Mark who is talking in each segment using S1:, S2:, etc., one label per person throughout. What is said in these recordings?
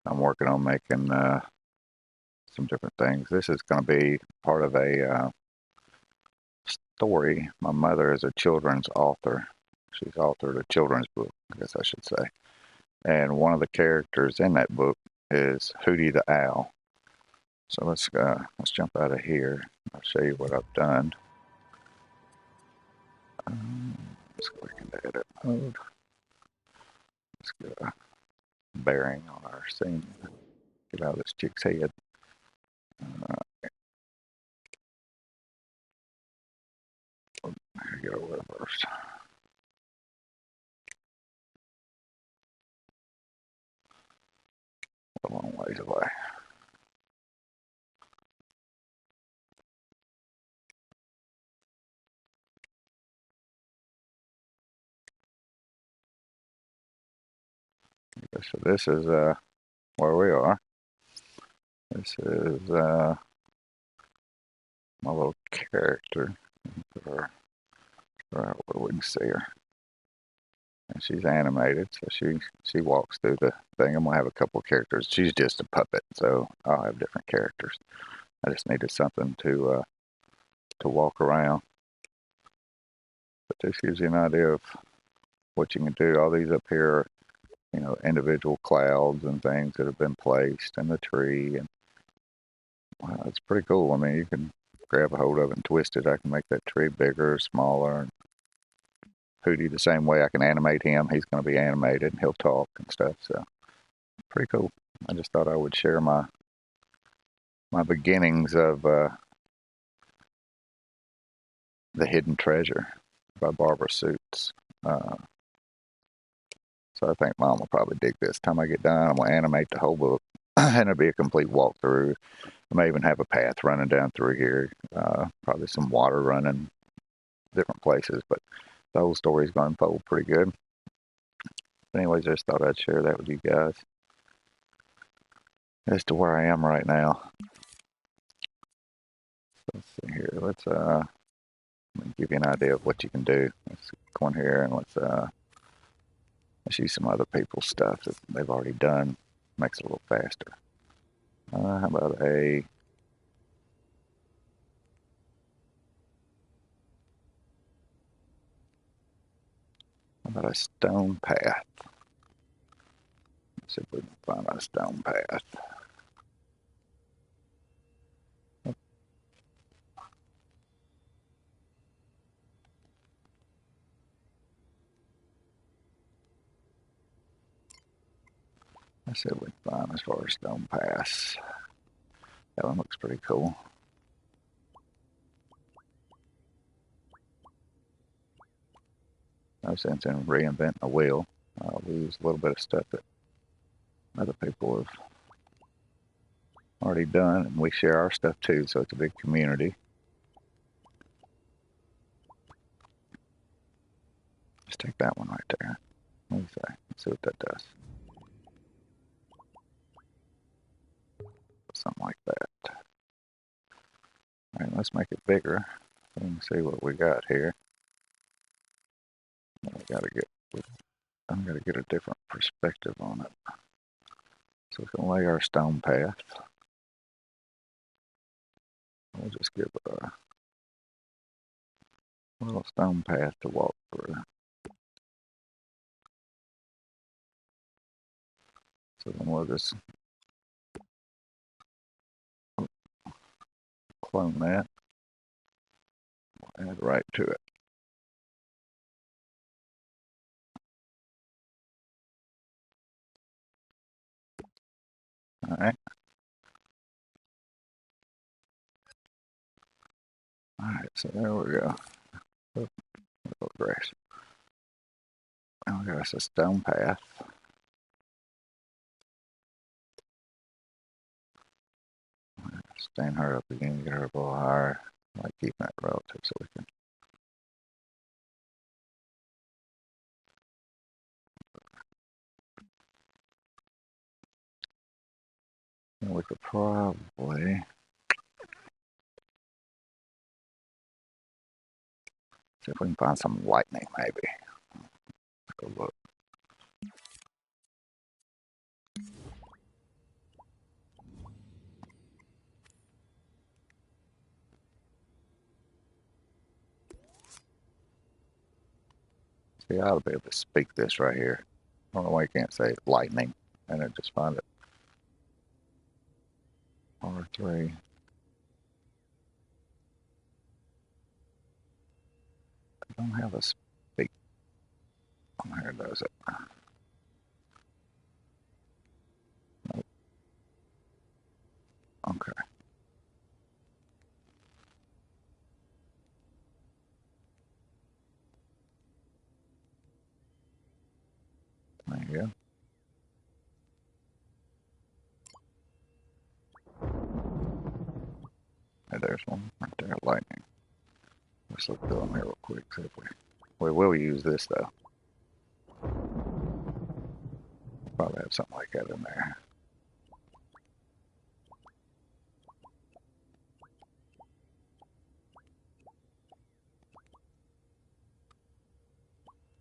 S1: I'm working on making some different things. This is going to be part of a story. My mother is a children's author. She's authored a children's book, I guess I should say. And one of the characters in that book is Hooty the Owl. So let's jump out of here. I'll show you what I've done. Let's go into edit mode. Let's get a bearing on our scene. Get out of this chick's head. Get over there first. A long ways away. So this is where we are. This is my little character. Where we can see her. And she's animated, so she walks through the thing. I'm gonna have a couple of characters. She's just a puppet, so I'll have different characters. I just needed something to walk around. But this gives you an idea of what you can do. All these up here are, you know, individual clouds and things that have been placed in the tree, and wow, it's pretty cool. I mean, you can grab a hold of it and twist it. I can make that tree bigger or smaller. And Hooty the same way. I can animate him. He's going to be animated and he'll talk and stuff. So pretty cool. I just thought I would share my beginnings of The Hidden Treasure by Barbara Suits. So I think Mom will probably dig this. Time I get done, I'm going to animate the whole book and it'll be a complete walkthrough. I may even have a path running down through here. Probably some water running different places, but the whole story's going to unfold pretty good. But anyways, I just thought I'd share that with you guys as to where I am right now. So let's see here. Let's give you an idea of what you can do. Let's go in here and let's use some other people's stuff that they've already done. Makes it a little faster. How about a stone path? Let's see if we can find a stone path. Let's see what we can find as far as stone paths. That one looks pretty cool. No sense in reinventing a wheel. We use a little bit of stuff that other people have already done, and we share our stuff too, so it's a big community. Let's take that one right there. What do you say? Let's see what that does. Something like that. All right, let's make it bigger. So we can see what we got here. I'm gonna get a different perspective on it. So we can lay our stone path. We'll just give a little stone path to walk through. So then we'll just clone that. We'll add right to it. All right. All right, so there we go. Oh, grass. Now we got us a stone path. Stand her up again, get her a little higher. I like keeping that relative so we can. And we could probably see if we can find some lightning, maybe. Let's go look. See, I ought to be able to speak this right here. I don't know why you can't say lightning and then just find it. R3. I don't have a speak. Oh, here does it. Nope. Okay. There you go. Hey, there's one right there, lightning. Let's look through them here real quick. See if we will use this though. Probably have something like that in there.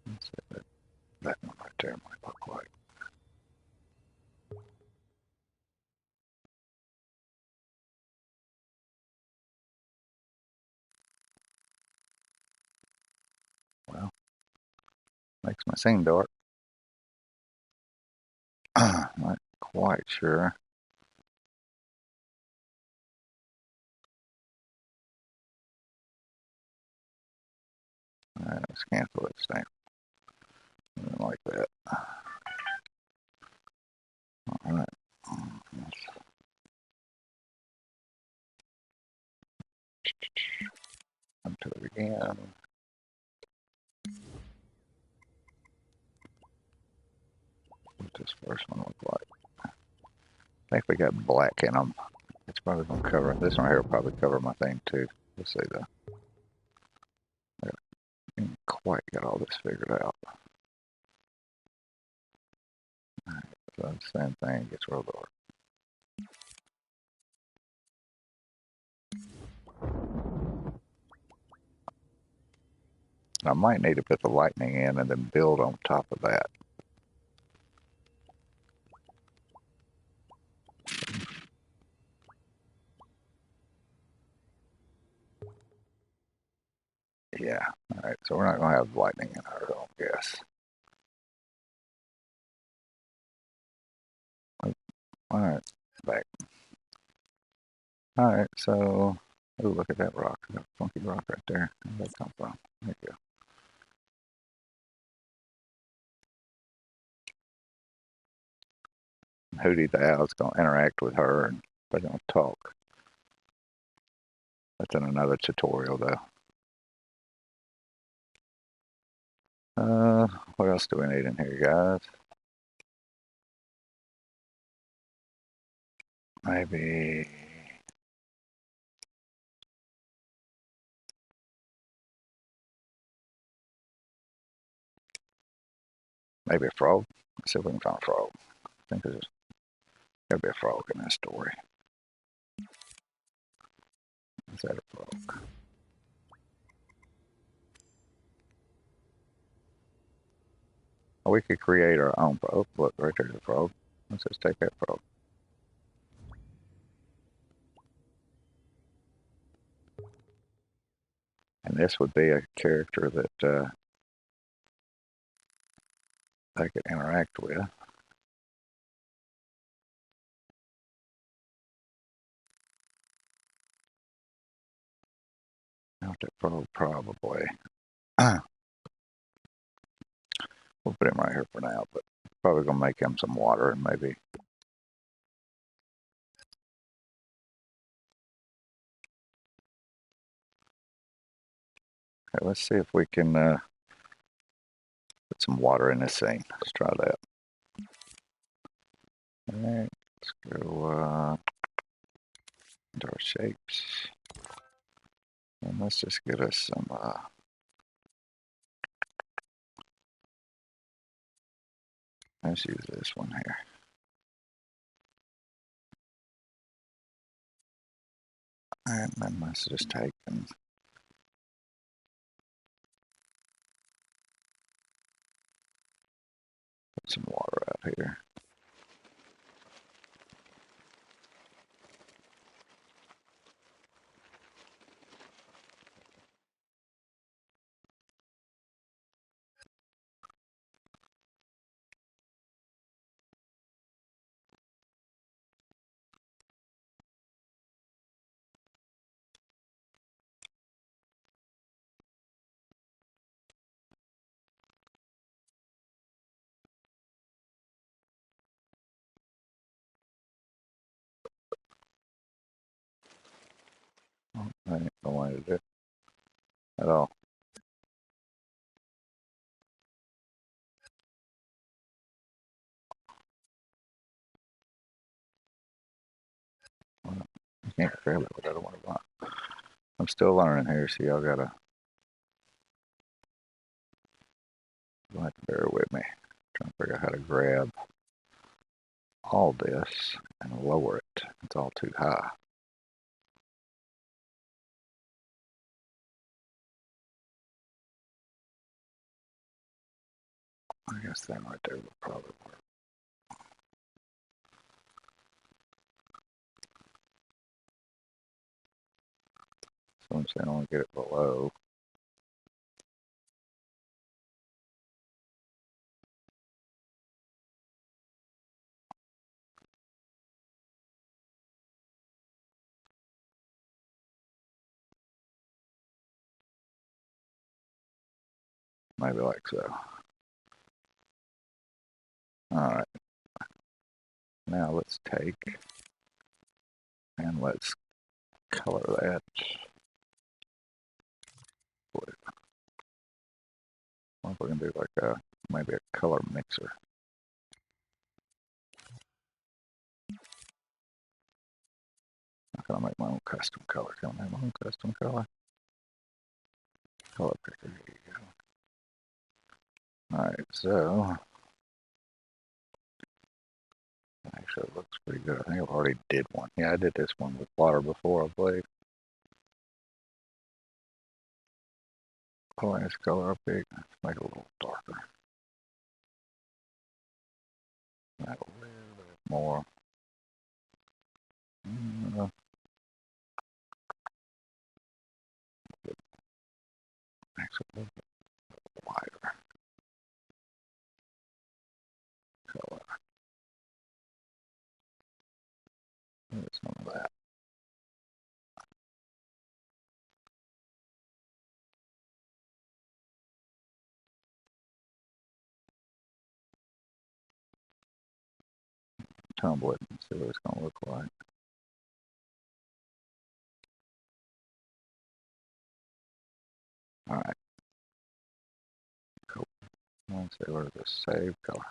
S1: Let's see what that one right there might look like. Well, makes my scene dark. Not quite sure. Let's cancel it. Stamp. Like that. All right. Up to it again. What this first one look like? I think we got black in them. It's probably gonna cover this one here. Will probably cover my thing too. Let's see though. I didn't quite got all this figured out. Right, so same thing gets real dark. I might need to put the lightning in and then build on top of that. Yeah. All right. So we're not gonna have lightning in ours, I don't guess. All right. Back. All right. So, oh, look at that rock. That funky rock right there. Where'd that come from? There you go. Hooty the owl's gonna interact with her and they're gonna talk. That's in another tutorial though. What else do we need in here, guys? Maybe a frog. Let's see if we can find a frog. I think there's gotta be a frog in this story. Is that a frog? Oh, we could create our own frog. Look, right there's a frog. Let's just take that frog. And this would be a character that I could interact with. Not that frog, probably. We'll put him right here for now, but probably gonna make him some water and maybe. Okay, let's see if we can put some water in this scene. Let's try that. All right, let's go into our shapes. And let's just get us some let's use this one here. And then let's just take and put some water out here. I ain't no way to do it at all. Well, you can't grab it without a water block. I'm still learning here, so y'all gotta have to bear with me. Trying to figure out how to grab all this and lower it. It's all too high. I guess that right there would probably work. So I'm saying I want to get it below. Maybe like so. Alright. Now let's take and let's color that blue. What if we can do like maybe a color mixer? I'm gonna make my own custom color. Can I make my own custom color? Color picker, here you go. Alright, so actually it looks pretty good. I think I already did one. Yeah, I did this one with water before, I believe. Oh, this color up big. Let's make it a little darker. Add a little bit more. Actually, a little bit wider color. Some of that. Tumble it and see what it's going to look like. Alright. Cool. Let's see where the save color.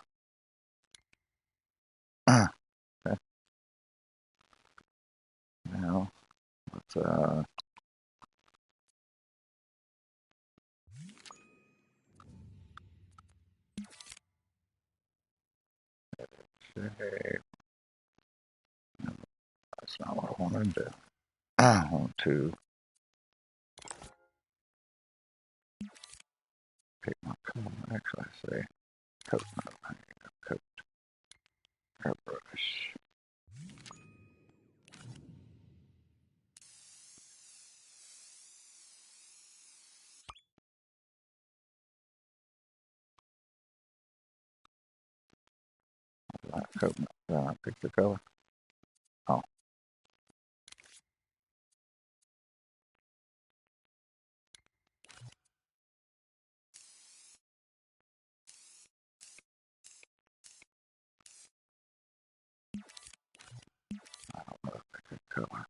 S1: Okay. Now, let's save. That's not what I want to do. I want to pick my color. Actually, I say coat. Coat. Airbrush. Coat. Pick the color. Oh. I don't know if I pick color.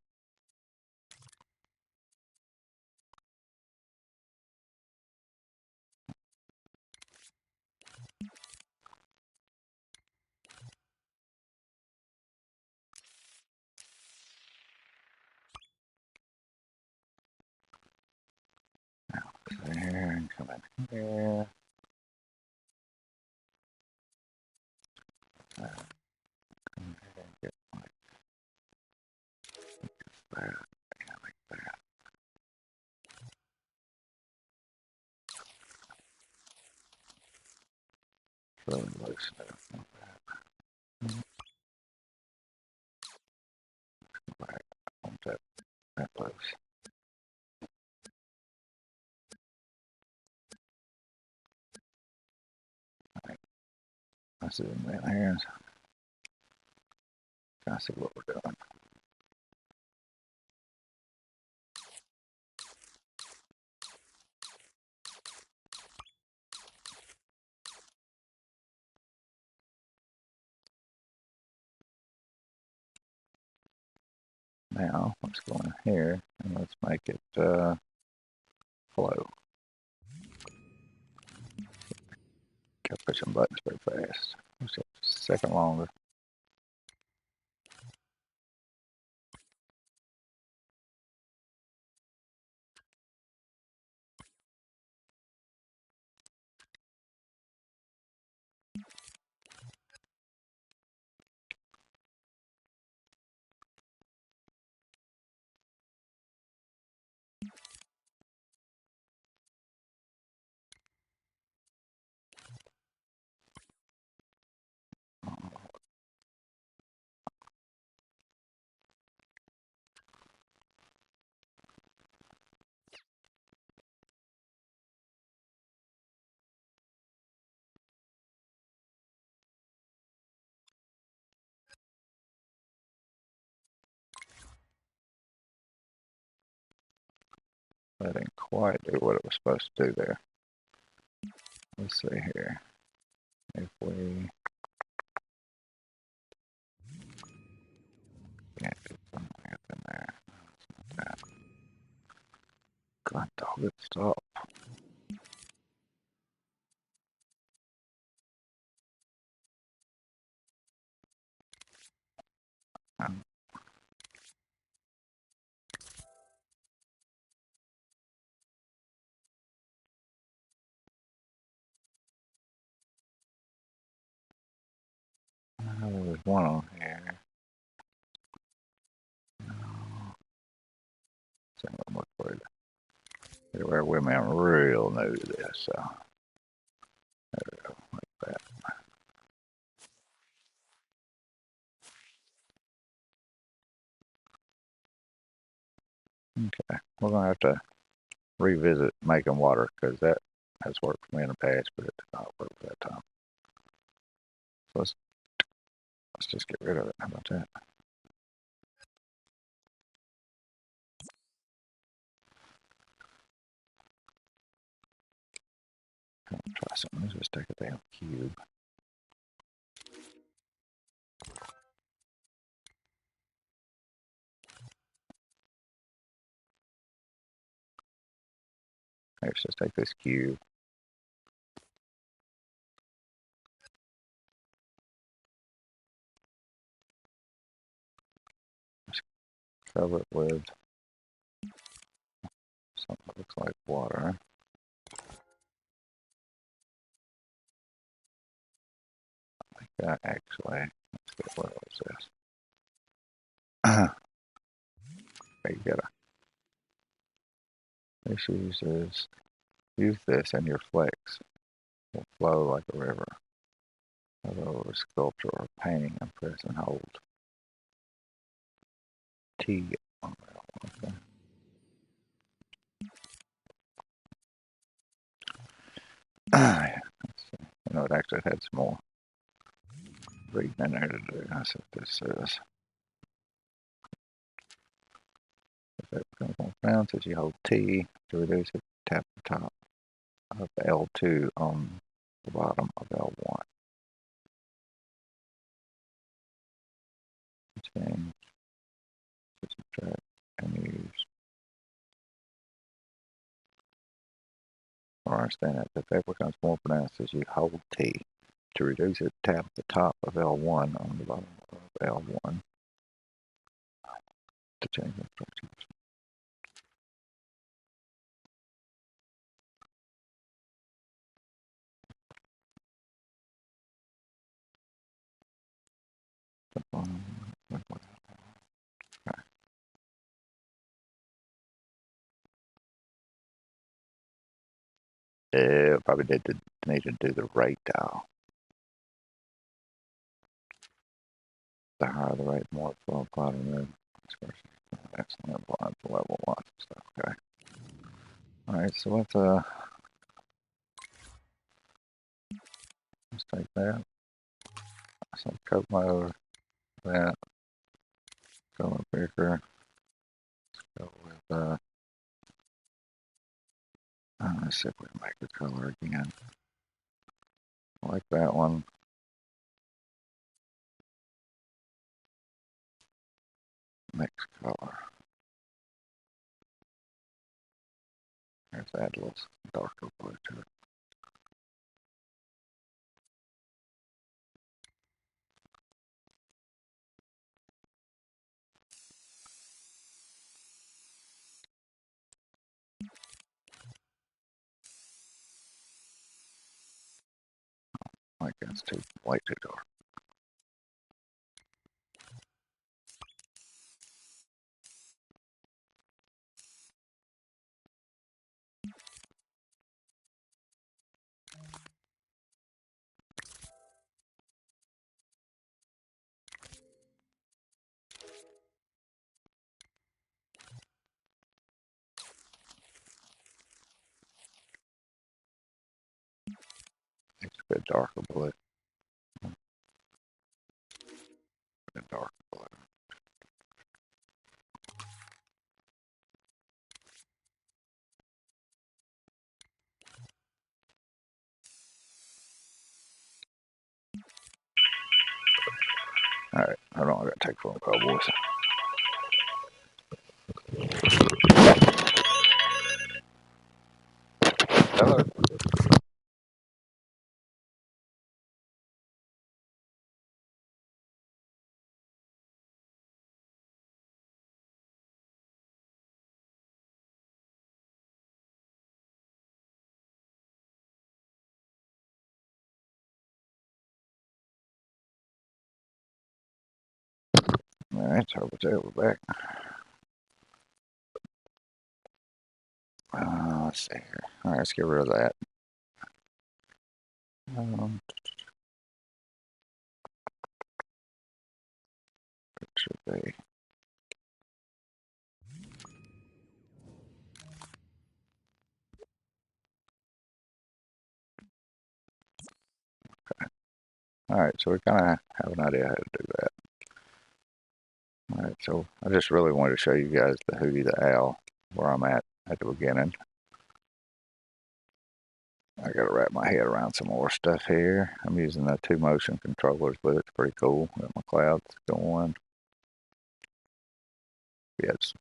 S1: Now, there and come in here. Come in here and get like that. Yeah, like that. Really loose stuff. Like that. Right. I want that loose. Alright. Let's do it in here. Kind of see what we're doing. Now, let's go in here and let's make it flow. Kept pushing buttons very fast. Just a second longer. That didn't quite do what it was supposed to do there. Let's see here. If we can't do something up in there. That. God dog it, stop. Um, there was one on here. So I'm gonna look for it. Bear with me, I'm real new to this, so there we go, like that. Okay, we're gonna have to revisit making water because that has worked for me in the past, but it did not work for that time. So let's just get rid of it. How about that? Try something. Let's just take a damn cube. Let's just take this cube. Just cover it with something that looks like water. Like that, actually. Let's get what was this? Okay, you gotta. This use this and your flex will flow like a river. Although a sculpture or painting, and press and hold T on that one. Okay. Let's see. You know, it actually had some more reading in there to do. That's what this says. If it becomes more pronounced as you hold T to reduce it, tap the top of L2 on the bottom of L1. Change, subtract, and use. Or understand that the effect becomes more pronounced as you hold T. To reduce it, tap the top of L1 on the bottom of L1 to change instructions. Probably need to do the rate dial. The higher the rate, the more flow apply to move. Excellent apply to level 1 stuff. Okay. Alright, so let's take that. So coat mode, that. Go up here. Let's go with let's see if we can make the color again. I like that one. Next color. Let's add a little darker blue to it. Like that's too way too dark. It's a bit darker blue. A bit darker blue. All right, hold on. I gotta take a phone call, boys. Hello. All right, so we're back. Let's see here. All right, let's get rid of that. It should be. All right, so we kind of have an idea how to do that. All right, so I just really wanted to show you guys the Hooty the Owl, where I'm at the beginning. I gotta wrap my head around some more stuff here. I'm using the 2 motion controllers, but it's pretty cool. Got my clouds going. Yeah, it's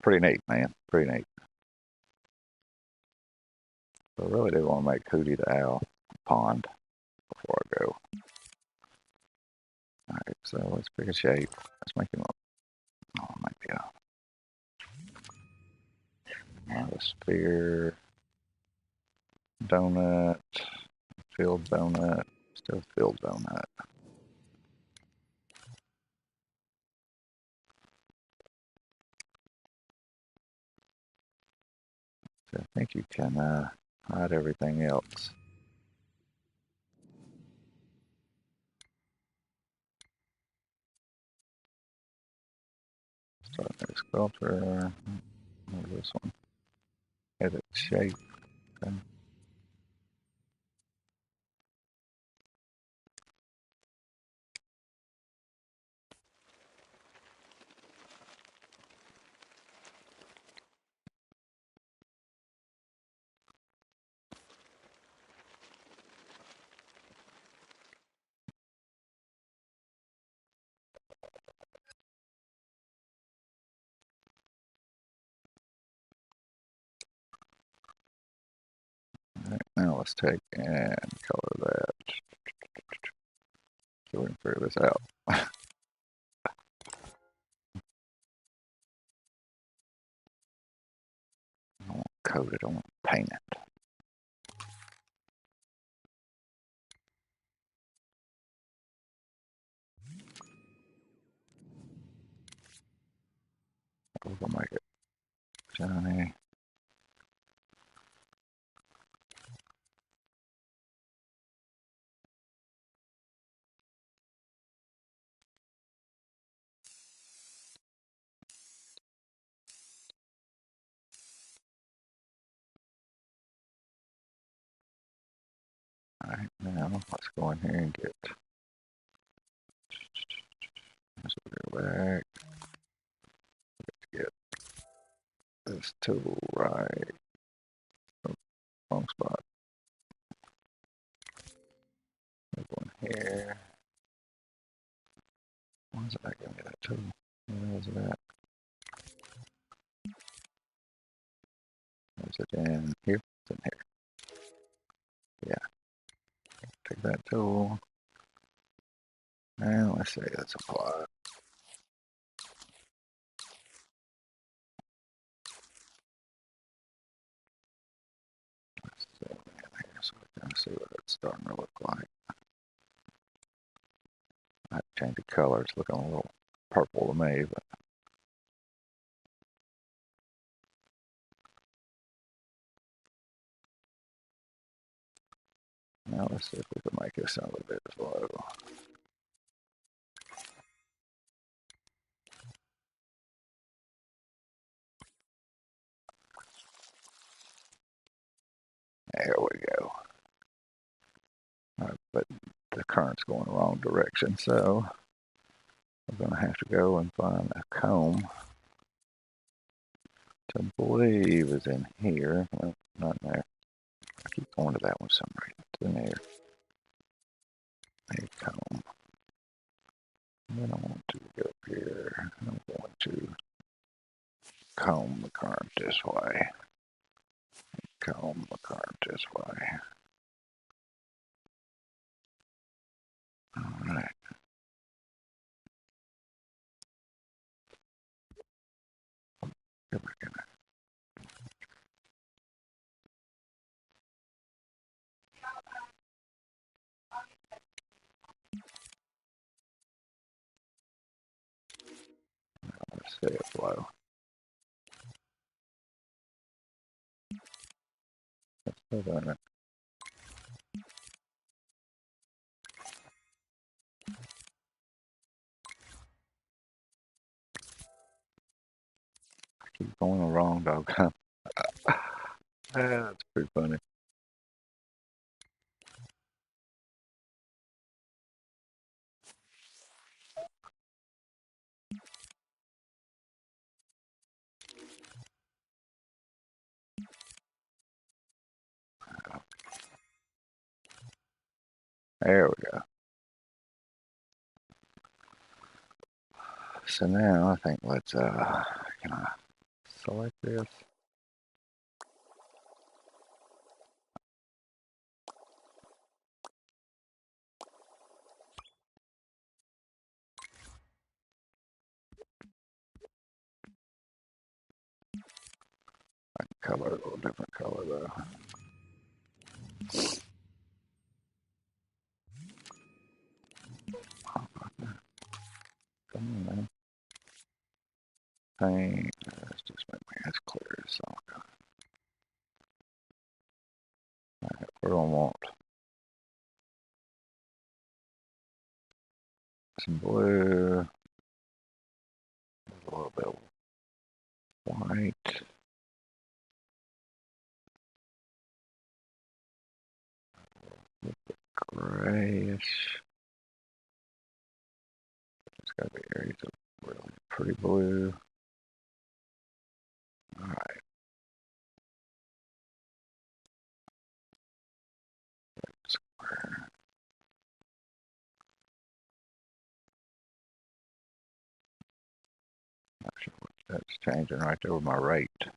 S1: pretty neat, man. Pretty neat. So I really do want to make Hooty the Owl pond before I go. Alright, so let's pick a shape. Let's make him maybe a sphere, donut, filled donut, still filled donut. So I think you can hide everything else. Start a new sculpture. This one. Edit shape. Okay. Alright, now let's take and color that. So we can figure this out. I want to coat it, I want to paint it. We're gonna make it shiny. Alright, now let's go in here and get, let's go back, get this tool right, oh, wrong spot, go in here, why is it not giving me that tool? Where is it at? Is it in here? It's in here. Yeah. Take that tool. And let's say let's apply. Let's zoom in here so we can see what it's starting to look like. I change the color. It's looking a little purple to me, but now let's see if we can make this a little bit slow. There we go. All right, but the current's going the wrong direction, so we're going to have to go and find a comb to believe is in here. Well, not in there. I keep going to that one for some reason. It's in there. A comb. And then I want to go up here. I'm going to comb the current this way. Comb the current this way. All right. Here we go. Let's see it flow. Let's put on it. Keep going the wrong dog. That's pretty funny. There we go. So now I think let's can I select this? I can color it a little different color though. Come on, man. Paint. Let's just make me as clear as so. Alright, we're gonna want some blue, a little bit of white, grayish. There's gotta be areas of really pretty blue. Alright. Square. Not sure what that's changing right there with my rate. But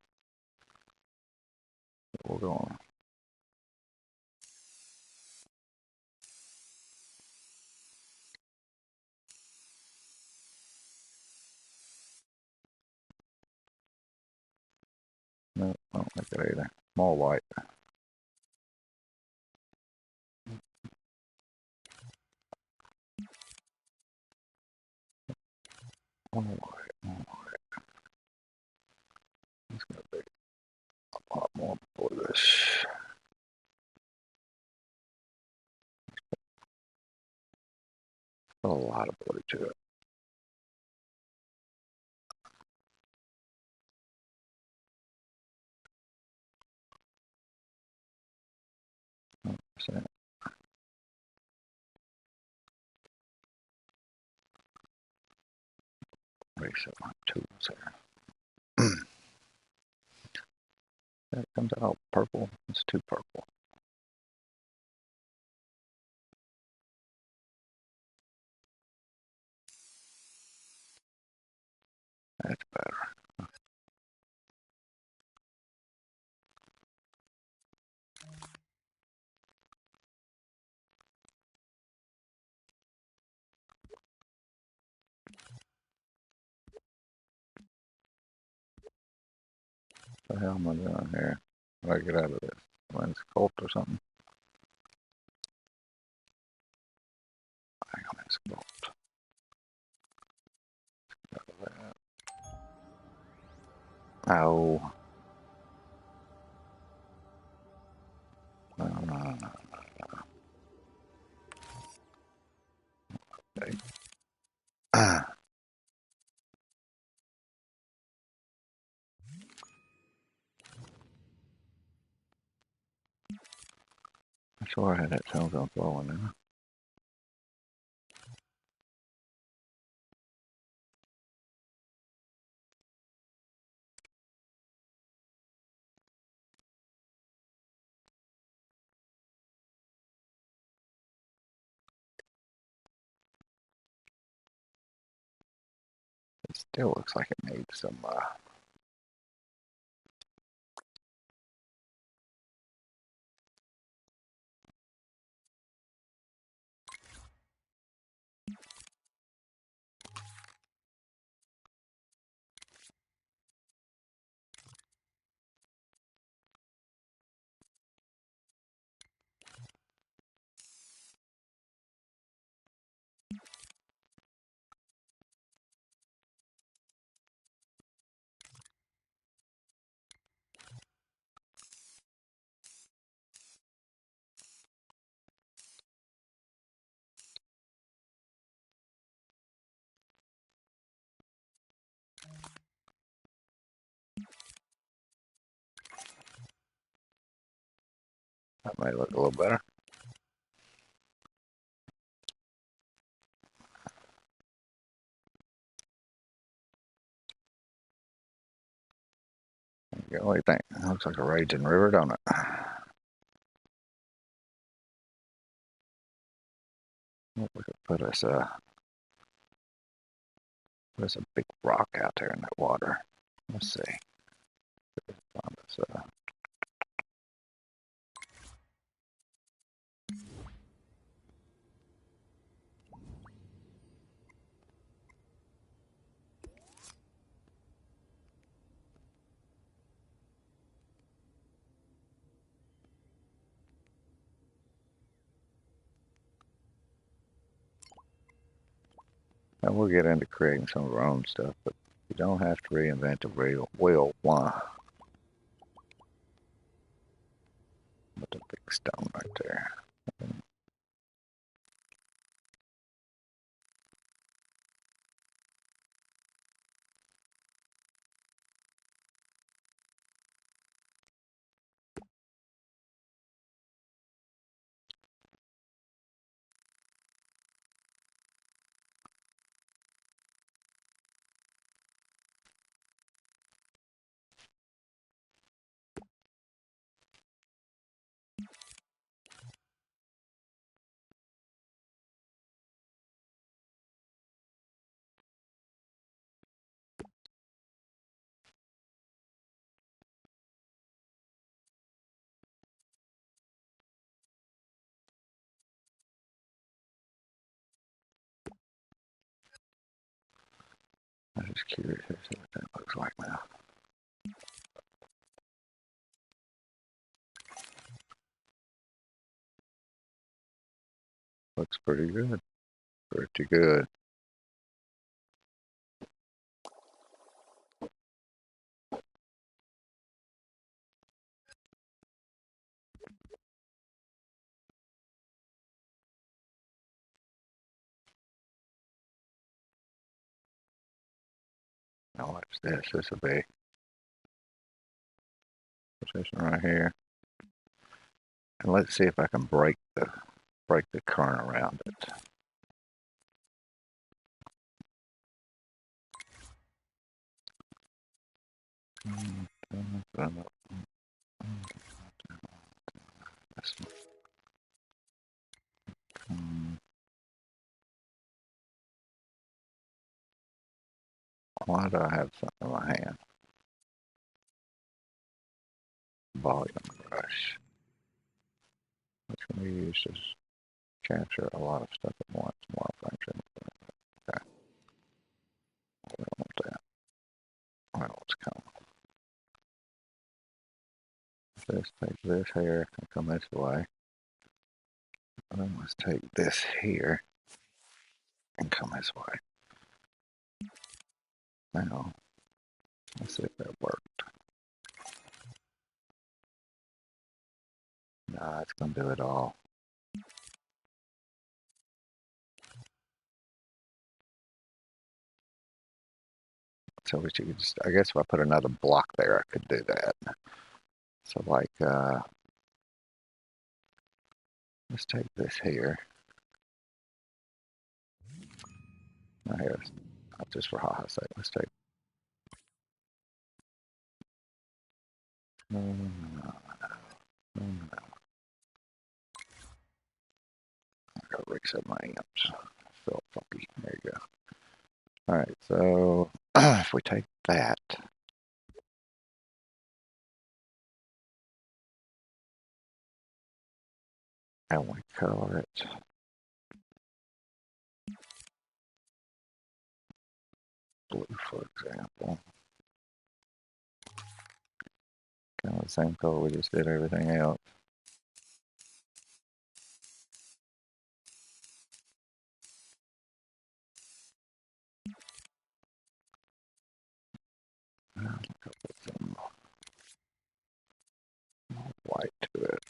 S1: we're going. No, I don't like it either. More white. More white. More white. It's gonna be a lot more bluish. A lot of blue to it. So, reset my tools here. That comes out purple. It's too purple. That's better. What the hell am I doing here? How do I get out of this? Mine's cult or something? Hang on, it's cult. Out of that. Oh. No, no, no, no. Okay. I swear I had that sound on flowing now. It still looks like it needs some, that may look a little better. What do you think? It looks like a raging river, don't it? We could put us there's a big rock out there in that water. Let's see. Find us, and we'll get into creating some of our own stuff, but you don't have to reinvent the wheel. Why? With the big stone right there. I'm just curious to see what that looks like now. Looks pretty good. Pretty good. Now watch this. This will be position right here. And let's see if I can break the current around it. Why do I have something in my hand? Volume brush. Which can be used to capture a lot of stuff at once. More function. Okay. I don't want that. Well, it's coming. Let's take this here and come this way. And then let's take this here and come this way. Now, let's see if that worked. Nah, it's gonna do it all. So we should just, I guess if I put another block there, I could do that. So like, let's take this here. Now here, just for ha-ha's sake, let's take. No, no, no, no, no. I gotta reset my amps. I felt funky. There you go. All right, so if we take that, and we color it blue, for example, kind of the same color we just did everything else. Now I'll put some white to it.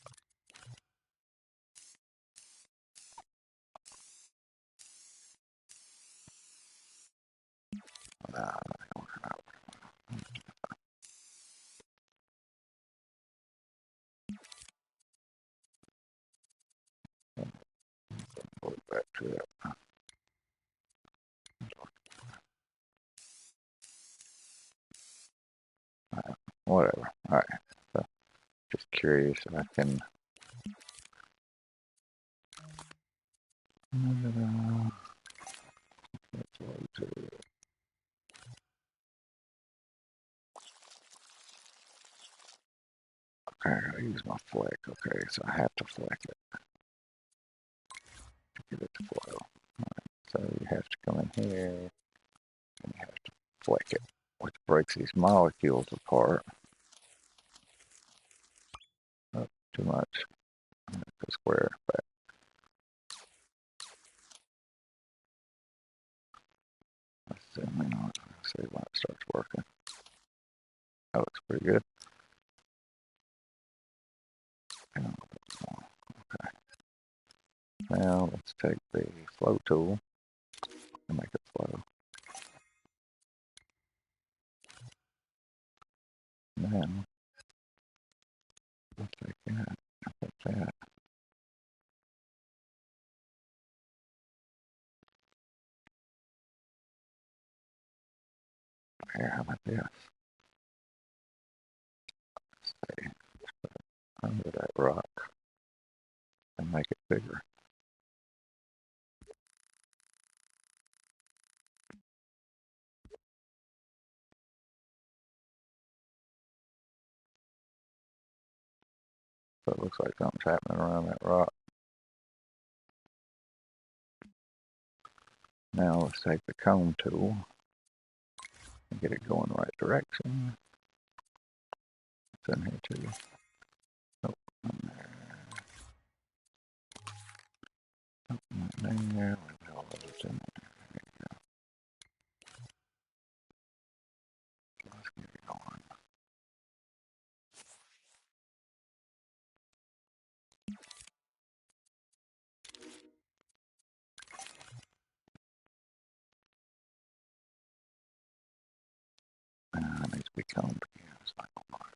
S1: Nah, put it back to it. Whatever. All right. So just curious if I can. Okay, I gotta use my flick. Okay, so I have to flick it to get it to flow. So you have to come in here and you have to flick it, which breaks these molecules apart. Oh, too much. The square back. Let's zoom in on it. See when it starts working. That looks pretty good. Okay. Now let's take the flow tool and make it flow. Now let's take that. Take that. Here, how about this? Stay under that rock and make it bigger. So it looks like something's happening around that rock. Now let's take the comb tool and get it going the right direction. It's in here too. Oh, there. Oh, there. Where the hell was it in there? There you go. Let's get it going. It needs to be combed again. It's not gonna work.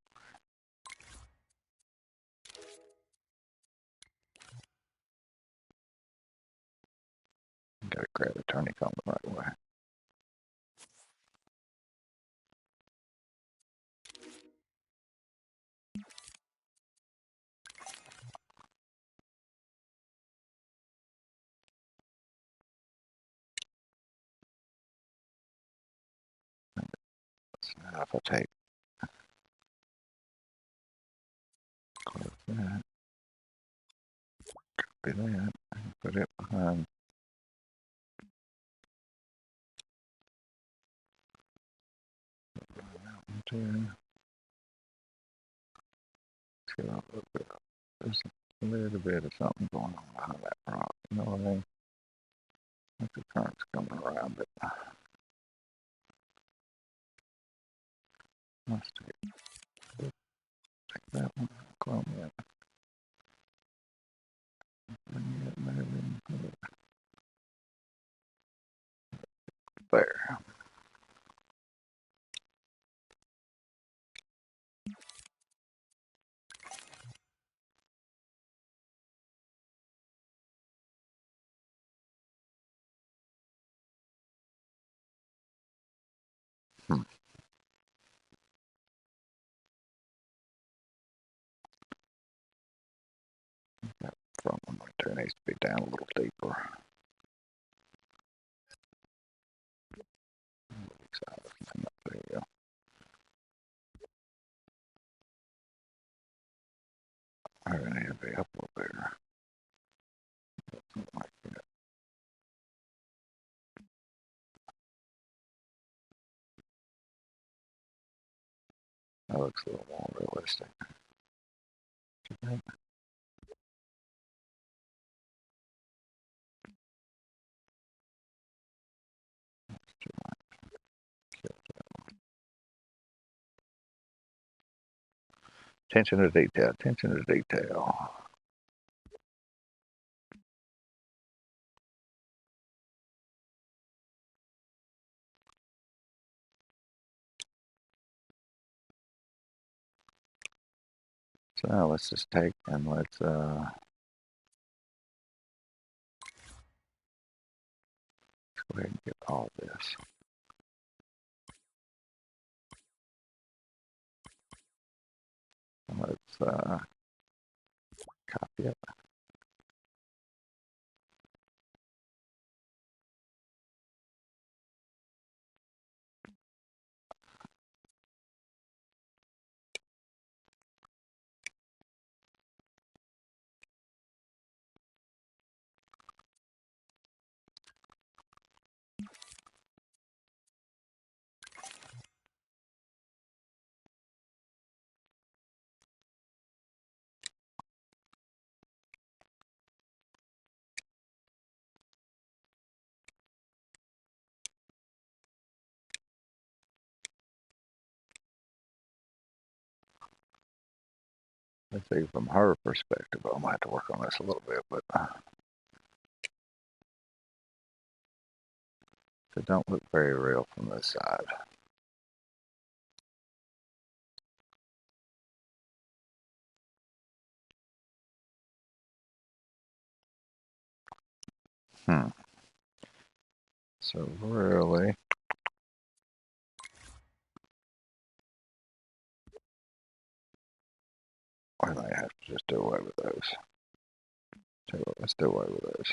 S1: Gotta grab the turning comb the right way. Now if I take close that, copy that, and put it behind. Too. See a little bit. There's a little bit of something going on behind that rock. You know what I mean? Like the current's coming around it. Let's take that one, clone it, bring it moving, put it there. That front one right there needs to be down a little deeper. There you go. I need to be up a little bigger. Something like that. That looks a little more realistic. Okay. Attention to detail, attention to detail. So now let's just take and let's go ahead and get all this. And let's copy it. Let's see from her perspective. I might have to work on this a little bit, but it don't look very real from this side. So really, I might have to just do away with those. Tell you what, let's do away with those.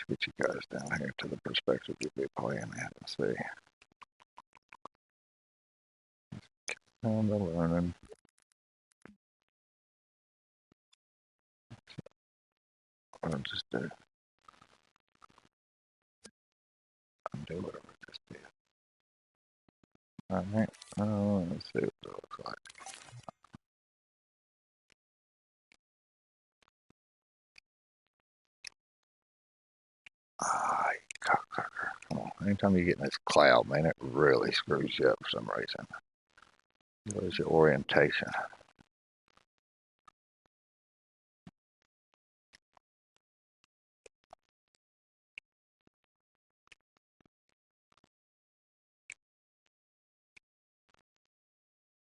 S1: Let's get you guys down here to the perspective you'll be playing at. Let's see. And the learning. I'll just undo whatever I just did. Alright, let's see what it looks like. Ah, cocksucker. Come on. Anytime you get in this cloud, man, it really screws you up for some reason. You lose your orientation.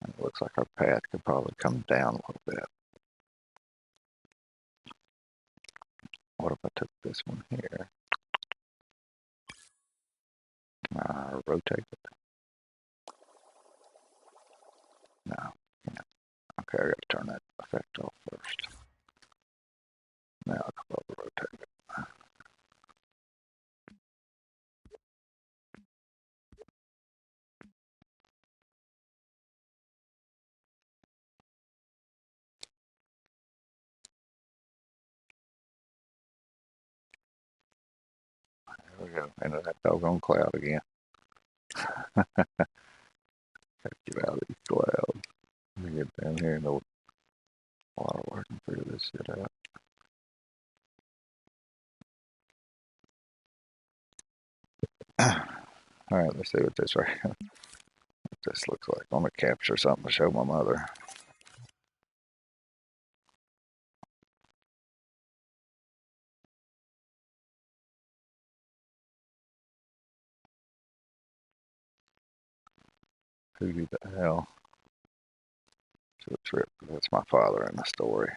S1: It looks like our path could probably come down a little bit. What if I took this one here? Rotate it. No. Yeah. Okay, I gotta turn that effect off first. Now I can probably rotate it. There we go. Into that doggone cloud again. Get out of these clouds. Let me get down here in the water where I can figure this shit out. Alright, let's see what this right what this looks like. I'm gonna capture something to show my mother. Who the hell? So it's Rip. That's my father in the story.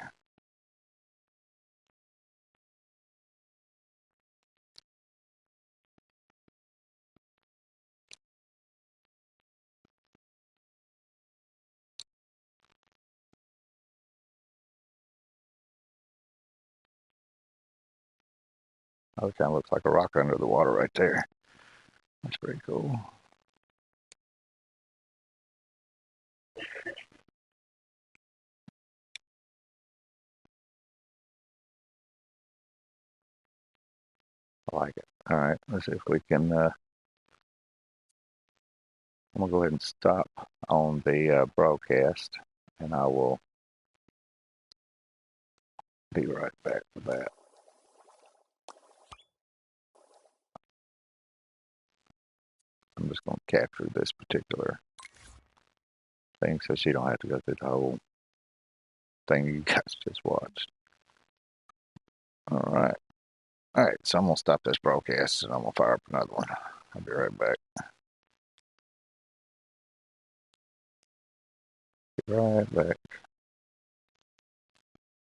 S1: Oh, it kind of looks like a rock under the water right there. That's pretty cool. I like it. All right, let's see if we can. I'm gonna go ahead and stop on the broadcast, and I will be right back with that. I'm just gonna capture this particular thing so she don't have to go through the whole thing you guys just watched. All right. All right, so I'm gonna stop this broadcast and I'm gonna fire up another one. I'll be right back. Be right back.